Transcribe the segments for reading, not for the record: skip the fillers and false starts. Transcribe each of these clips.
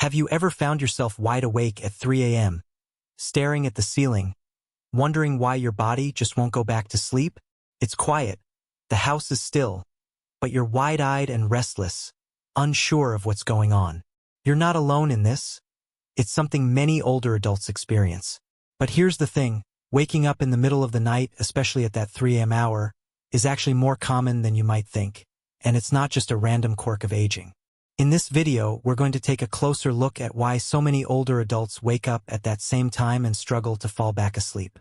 Have you ever found yourself wide awake at 3 a.m., staring at the ceiling, wondering why your body just won't go back to sleep? It's quiet, the house is still, but you're wide-eyed and restless, unsure of what's going on. You're not alone in this. It's something many older adults experience. But here's the thing, waking up in the middle of the night, especially at that 3 a.m. hour, is actually more common than you might think, and it's not just a random quirk of aging. In this video, we're going to take a closer look at why so many older adults wake up at that same time and struggle to fall back asleep.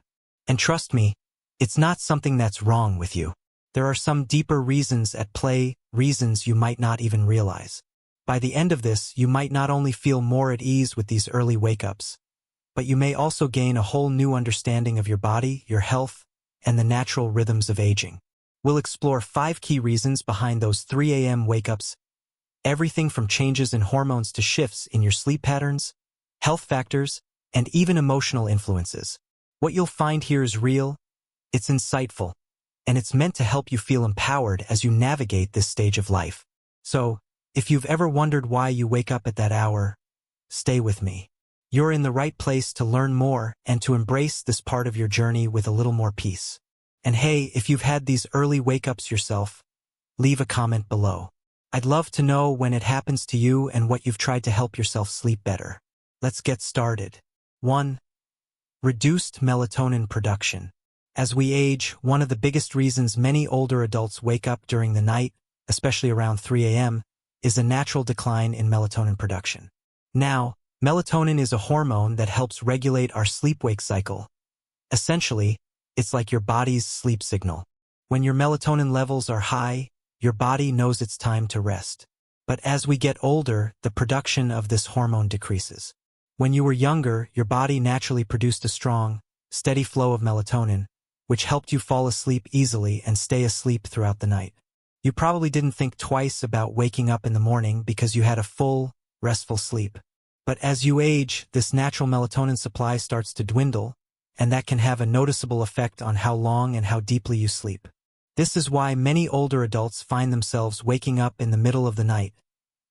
And trust me, it's not something that's wrong with you. There are some deeper reasons at play, reasons you might not even realize. By the end of this, you might not only feel more at ease with these early wake-ups, but you may also gain a whole new understanding of your body, your health, and the natural rhythms of aging. We'll explore 5 key reasons behind those 3 a.m. wake-ups, everything from changes in hormones to shifts in your sleep patterns, health factors, and even emotional influences. What you'll find here is real, it's insightful, and it's meant to help you feel empowered as you navigate this stage of life. So, if you've ever wondered why you wake up at that hour, stay with me. You're in the right place to learn more and to embrace this part of your journey with a little more peace. And hey, if you've had these early wake-ups yourself, leave a comment below. I'd love to know when it happens to you and what you've tried to help yourself sleep better. Let's get started. 1. Reduced melatonin production. As we age, one of the biggest reasons many older adults wake up during the night, especially around 3 a.m., is a natural decline in melatonin production. Now, melatonin is a hormone that helps regulate our sleep-wake cycle. Essentially, it's like your body's sleep signal. When your melatonin levels are high, your body knows it's time to rest. But as we get older, the production of this hormone decreases. When you were younger, your body naturally produced a strong, steady flow of melatonin, which helped you fall asleep easily and stay asleep throughout the night. You probably didn't think twice about waking up in the morning because you had a full, restful sleep. But as you age, this natural melatonin supply starts to dwindle, and that can have a noticeable effect on how long and how deeply you sleep. This is why many older adults find themselves waking up in the middle of the night,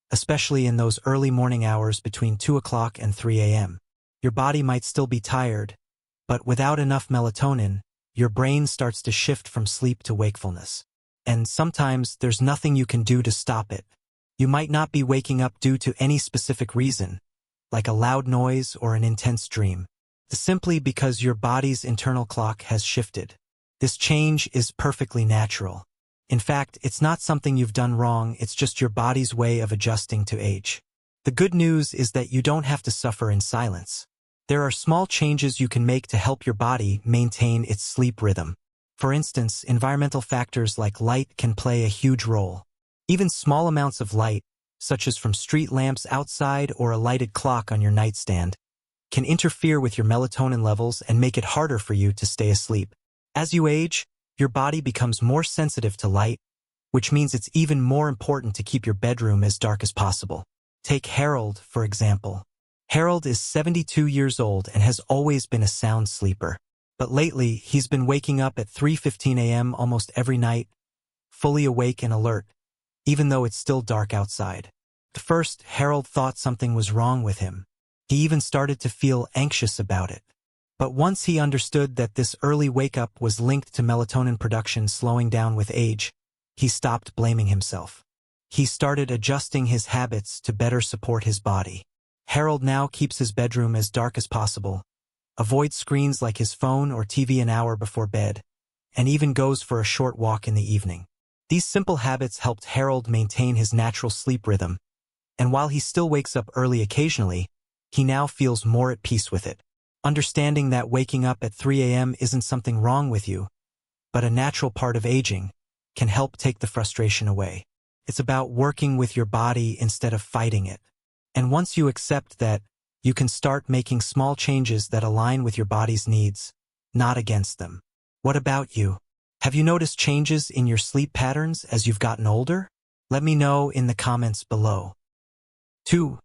especially in those early morning hours between 2 o'clock and 3 a.m. Your body might still be tired, but without enough melatonin, your brain starts to shift from sleep to wakefulness. And sometimes there's nothing you can do to stop it. You might not be waking up due to any specific reason, like a loud noise or an intense dream, simply because your body's internal clock has shifted. This change is perfectly natural. In fact, it's not something you've done wrong, it's just your body's way of adjusting to age. The good news is that you don't have to suffer in silence. There are small changes you can make to help your body maintain its sleep rhythm. For instance, environmental factors like light can play a huge role. Even small amounts of light, such as from street lamps outside or a lighted clock on your nightstand, can interfere with your melatonin levels and make it harder for you to stay asleep. As you age, your body becomes more sensitive to light, which means it's even more important to keep your bedroom as dark as possible. Take Harold, for example. Harold is 72 years old and has always been a sound sleeper. But lately, he's been waking up at 3:15 a.m. almost every night, fully awake and alert, even though it's still dark outside. At first, Harold thought something was wrong with him. He even started to feel anxious about it. But once he understood that this early wake-up was linked to melatonin production slowing down with age, he stopped blaming himself. He started adjusting his habits to better support his body. Harold now keeps his bedroom as dark as possible, avoids screens like his phone or TV an hour before bed, and even goes for a short walk in the evening. These simple habits helped Harold maintain his natural sleep rhythm, and while he still wakes up early occasionally, he now feels more at peace with it. Understanding that waking up at 3 a.m. isn't something wrong with you, but a natural part of aging, can help take the frustration away. It's about working with your body instead of fighting it. And once you accept that, you can start making small changes that align with your body's needs, not against them. What about you? Have you noticed changes in your sleep patterns as you've gotten older? Let me know in the comments below. 2.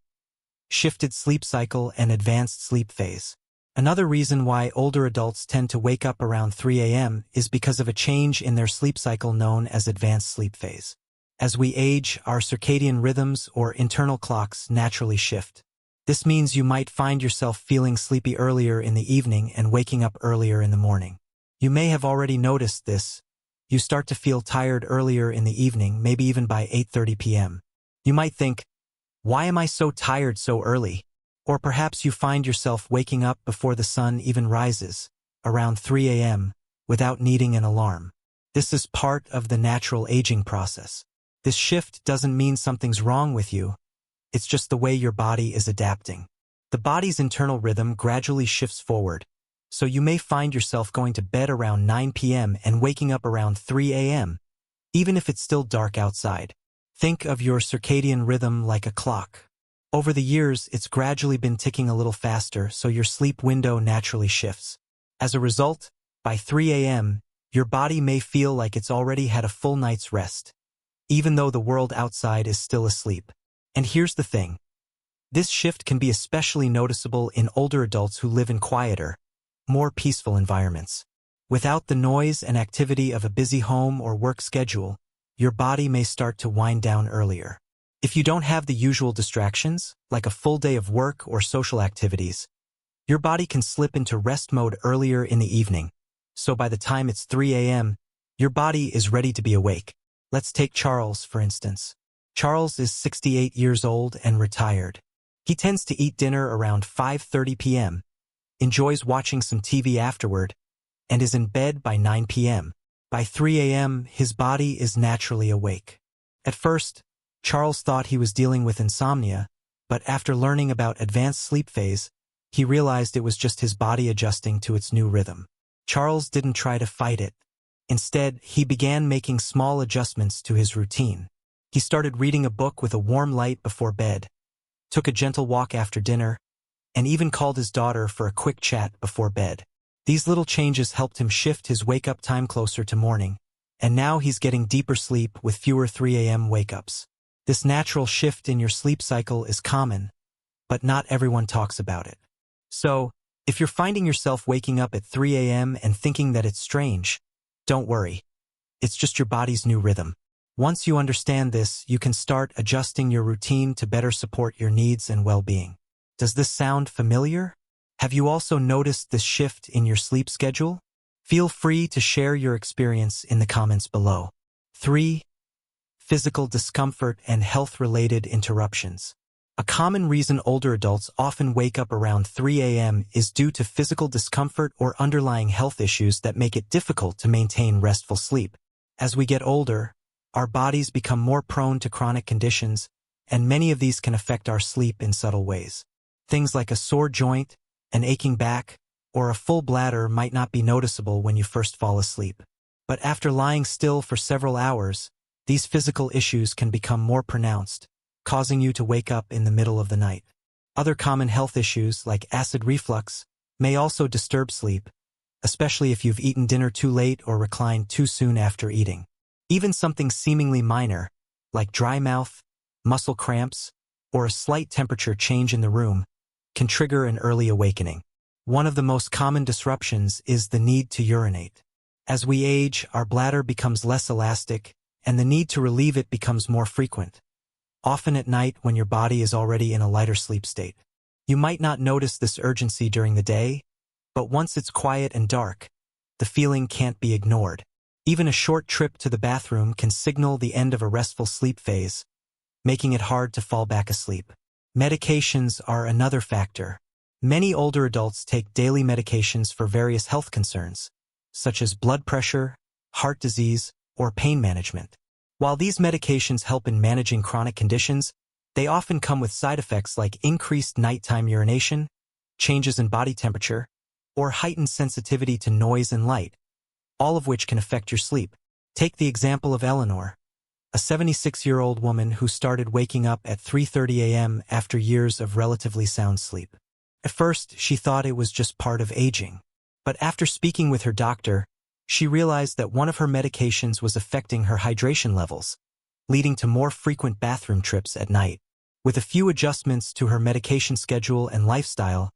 Shifted sleep cycle and advanced sleep phase. Another reason why older adults tend to wake up around 3 a.m. is because of a change in their sleep cycle known as advanced sleep phase. As we age, our circadian rhythms or internal clocks naturally shift. This means you might find yourself feeling sleepy earlier in the evening and waking up earlier in the morning. You may have already noticed this. You start to feel tired earlier in the evening, maybe even by 8:30 p.m. You might think, why am I so tired so early? Or perhaps you find yourself waking up before the sun even rises, around 3 a.m., without needing an alarm. This is part of the natural aging process. This shift doesn't mean something's wrong with you. It's just the way your body is adapting. The body's internal rhythm gradually shifts forward, so you may find yourself going to bed around 9 p.m. and waking up around 3 a.m., even if it's still dark outside. Think of your circadian rhythm like a clock. Over the years, it's gradually been ticking a little faster, so your sleep window naturally shifts. As a result, by 3 a.m., your body may feel like it's already had a full night's rest, even though the world outside is still asleep. And here's the thing. This shift can be especially noticeable in older adults who live in quieter, more peaceful environments. Without the noise and activity of a busy home or work schedule, your body may start to wind down earlier. If you don't have the usual distractions, like a full day of work or social activities, your body can slip into rest mode earlier in the evening. So by the time it's 3 a.m., your body is ready to be awake. Let's take Charles, for instance. Charles is 68 years old and retired. He tends to eat dinner around 5:30 p.m., enjoys watching some TV afterward, and is in bed by 9 p.m. By 3 a.m., his body is naturally awake. At first, Charles thought he was dealing with insomnia, but after learning about advanced sleep phase, he realized it was just his body adjusting to its new rhythm. Charles didn't try to fight it. Instead, he began making small adjustments to his routine. He started reading a book with a warm light before bed, took a gentle walk after dinner, and even called his daughter for a quick chat before bed. These little changes helped him shift his wake-up time closer to morning, and now he's getting deeper sleep with fewer 3 a.m. wake-ups. This natural shift in your sleep cycle is common, but not everyone talks about it. So, if you're finding yourself waking up at 3 a.m. and thinking that it's strange, don't worry. It's just your body's new rhythm. Once you understand this, you can start adjusting your routine to better support your needs and well-being. Does this sound familiar? Have you also noticed this shift in your sleep schedule? Feel free to share your experience in the comments below. 3. Physical discomfort and health-related interruptions. A common reason older adults often wake up around 3 a.m. is due to physical discomfort or underlying health issues that make it difficult to maintain restful sleep. As we get older, our bodies become more prone to chronic conditions, and many of these can affect our sleep in subtle ways. Things like a sore joint, an aching back, or a full bladder might not be noticeable when you first fall asleep. But after lying still for several hours, these physical issues can become more pronounced, causing you to wake up in the middle of the night. Other common health issues, like acid reflux, may also disturb sleep, especially if you've eaten dinner too late or reclined too soon after eating. Even something seemingly minor, like dry mouth, muscle cramps, or a slight temperature change in the room, can trigger an early awakening. One of the most common disruptions is the need to urinate. As we age, our bladder becomes less elastic, and the need to relieve it becomes more frequent, often at night when your body is already in a lighter sleep state. You might not notice this urgency during the day, but once it's quiet and dark, the feeling can't be ignored. Even a short trip to the bathroom can signal the end of a restful sleep phase, making it hard to fall back asleep. Medications are another factor. Many older adults take daily medications for various health concerns, such as blood pressure, heart disease, or pain management. While these medications help in managing chronic conditions, they often come with side effects like increased nighttime urination, changes in body temperature, or heightened sensitivity to noise and light, all of which can affect your sleep. Take the example of Eleanor, a 76-year-old woman who started waking up at 3:30 a.m. after years of relatively sound sleep. At first, she thought it was just part of aging. But after speaking with her doctor, she realized that one of her medications was affecting her hydration levels, leading to more frequent bathroom trips at night. With a few adjustments to her medication schedule and lifestyle,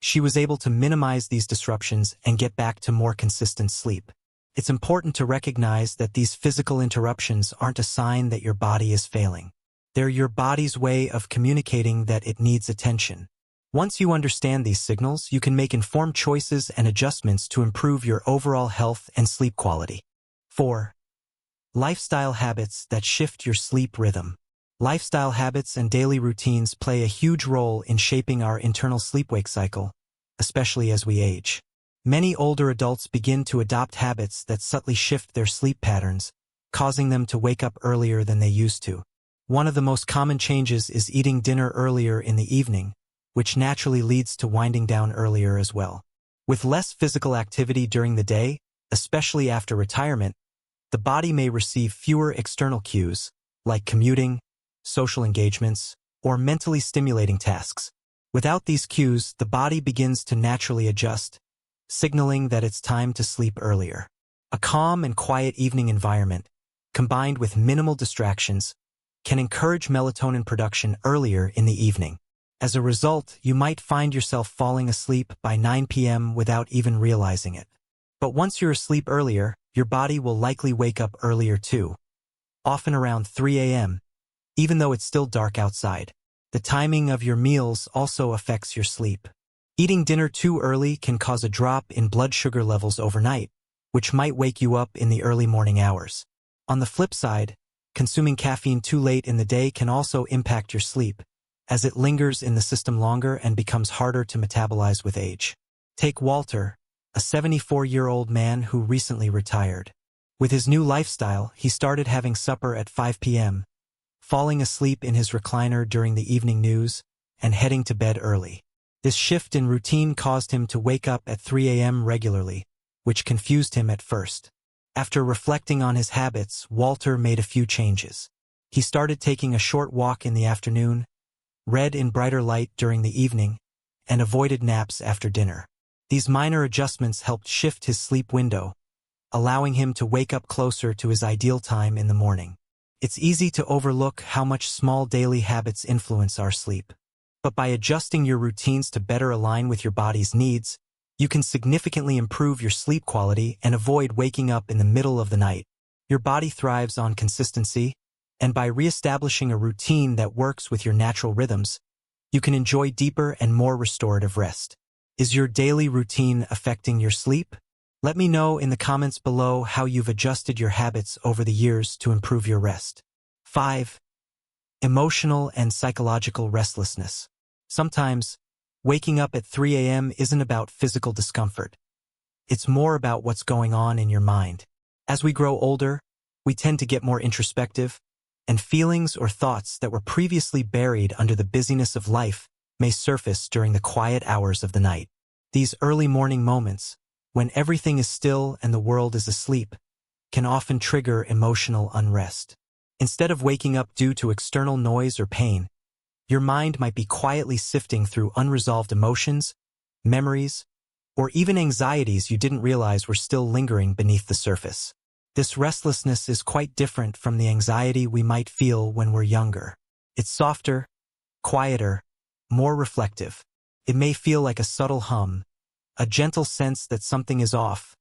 she was able to minimize these disruptions and get back to more consistent sleep. It's important to recognize that these physical interruptions aren't a sign that your body is failing. They're your body's way of communicating that it needs attention. Once you understand these signals, you can make informed choices and adjustments to improve your overall health and sleep quality. 4. Lifestyle habits that shift your sleep rhythm. Lifestyle habits and daily routines play a huge role in shaping our internal sleep-wake cycle, especially as we age. Many older adults begin to adopt habits that subtly shift their sleep patterns, causing them to wake up earlier than they used to. One of the most common changes is eating dinner earlier in the evening, which naturally leads to winding down earlier as well. With less physical activity during the day, especially after retirement, the body may receive fewer external cues, like commuting, social engagements, or mentally stimulating tasks. Without these cues, the body begins to naturally adjust, signaling that it's time to sleep earlier. A calm and quiet evening environment, combined with minimal distractions, can encourage melatonin production earlier in the evening. As a result, you might find yourself falling asleep by 9 p.m. without even realizing it. But once you're asleep earlier, your body will likely wake up earlier too, often around 3 a.m., even though it's still dark outside. The timing of your meals also affects your sleep. Eating dinner too early can cause a drop in blood sugar levels overnight, which might wake you up in the early morning hours. On the flip side, consuming caffeine too late in the day can also impact your sleep, as it lingers in the system longer and becomes harder to metabolize with age. Take Walter, a 74-year-old man who recently retired. With his new lifestyle, he started having supper at 5 p.m., falling asleep in his recliner during the evening news, and heading to bed early. This shift in routine caused him to wake up at 3 a.m. regularly, which confused him at first. After reflecting on his habits, Walter made a few changes. He started taking a short walk in the afternoon, read in brighter light during the evening, and avoided naps after dinner. These minor adjustments helped shift his sleep window, allowing him to wake up closer to his ideal time in the morning. It's easy to overlook how much small daily habits influence our sleep. But by adjusting your routines to better align with your body's needs, you can significantly improve your sleep quality and avoid waking up in the middle of the night. Your body thrives on consistency, and by reestablishing a routine that works with your natural rhythms, you can enjoy deeper and more restorative rest. Is your daily routine affecting your sleep? Let me know in the comments below how you've adjusted your habits over the years to improve your rest. 5. Emotional and psychological restlessness. Sometimes, waking up at 3 a.m. isn't about physical discomfort. It's more about what's going on in your mind. As we grow older, we tend to get more introspective, and feelings or thoughts that were previously buried under the busyness of life may surface during the quiet hours of the night. These early morning moments, when everything is still and the world is asleep, can often trigger emotional unrest. Instead of waking up due to external noise or pain, your mind might be quietly sifting through unresolved emotions, memories, or even anxieties you didn't realize were still lingering beneath the surface. This restlessness is quite different from the anxiety we might feel when we're younger. It's softer, quieter, more reflective. It may feel like a subtle hum, a gentle sense that something is off,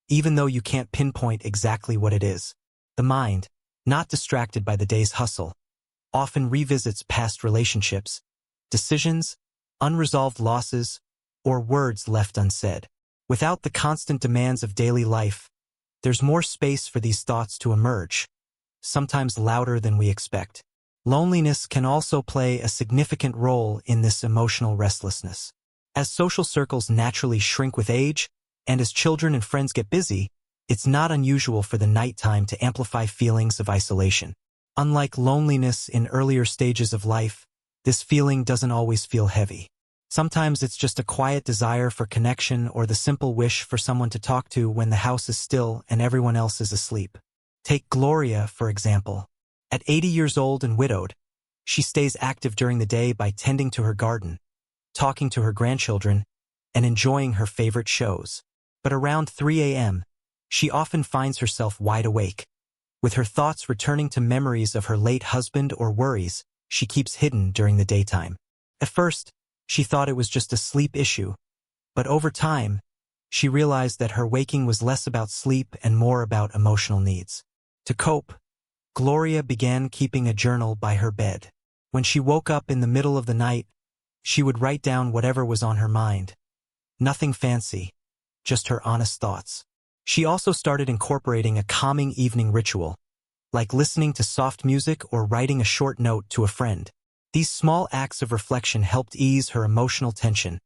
even though you can't pinpoint exactly what it is. The mind, not distracted by the day's hustle, often revisits past relationships, decisions, unresolved losses, or words left unsaid. Without the constant demands of daily life, there's more space for these thoughts to emerge, sometimes louder than we expect. Loneliness can also play a significant role in this emotional restlessness. As social circles naturally shrink with age, and as children and friends get busy, it's not unusual for the nighttime to amplify feelings of isolation. Unlike loneliness in earlier stages of life, this feeling doesn't always feel heavy. Sometimes it's just a quiet desire for connection or the simple wish for someone to talk to when the house is still and everyone else is asleep. Take Gloria, for example. At 80 years old and widowed, she stays active during the day by tending to her garden, talking to her grandchildren, and enjoying her favorite shows. But around 3 a.m., she often finds herself wide awake. With her thoughts returning to memories of her late husband or worries she keeps hidden during the daytime. At first, she thought it was just a sleep issue, but over time, she realized that her waking was less about sleep and more about emotional needs. To cope, Gloria began keeping a journal by her bed. When she woke up in the middle of the night, She would write down whatever was on her mind. Nothing fancy, just her honest thoughts. She also started incorporating a calming evening ritual, like listening to soft music or writing a short note to a friend. These small acts of reflection helped ease her emotional tension,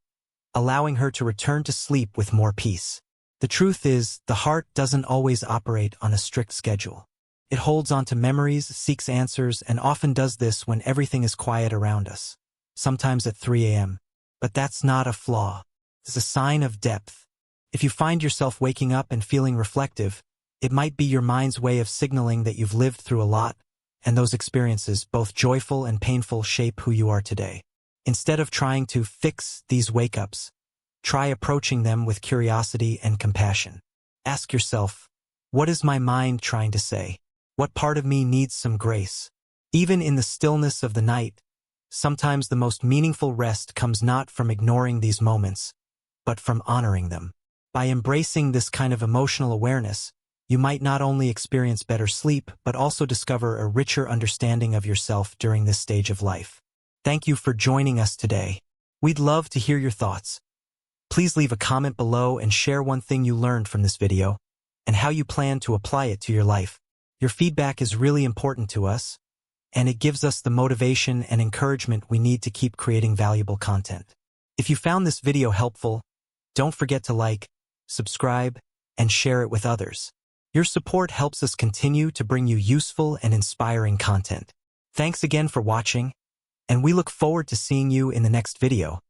allowing her to return to sleep with more peace. The truth is, the heart doesn't always operate on a strict schedule. It holds on to memories, seeks answers, and often does this when everything is quiet around us, sometimes at 3 a.m. But that's not a flaw. It's a sign of depth. If you find yourself waking up and feeling reflective, it might be your mind's way of signaling that you've lived through a lot, and those experiences, both joyful and painful, shape who you are today. Instead of trying to fix these wake-ups, try approaching them with curiosity and compassion. Ask yourself, what is my mind trying to say? What part of me needs some grace? Even in the stillness of the night, sometimes the most meaningful rest comes not from ignoring these moments, but from honoring them. By embracing this kind of emotional awareness, you might not only experience better sleep, but also discover a richer understanding of yourself during this stage of life. Thank you for joining us today. We'd love to hear your thoughts. Please leave a comment below and share one thing you learned from this video and how you plan to apply it to your life. Your feedback is really important to us, and it gives us the motivation and encouragement we need to keep creating valuable content. If you found this video helpful, don't forget to like, subscribe, and share it with others. Your support helps us continue to bring you useful and inspiring content. Thanks again for watching, and we look forward to seeing you in the next video.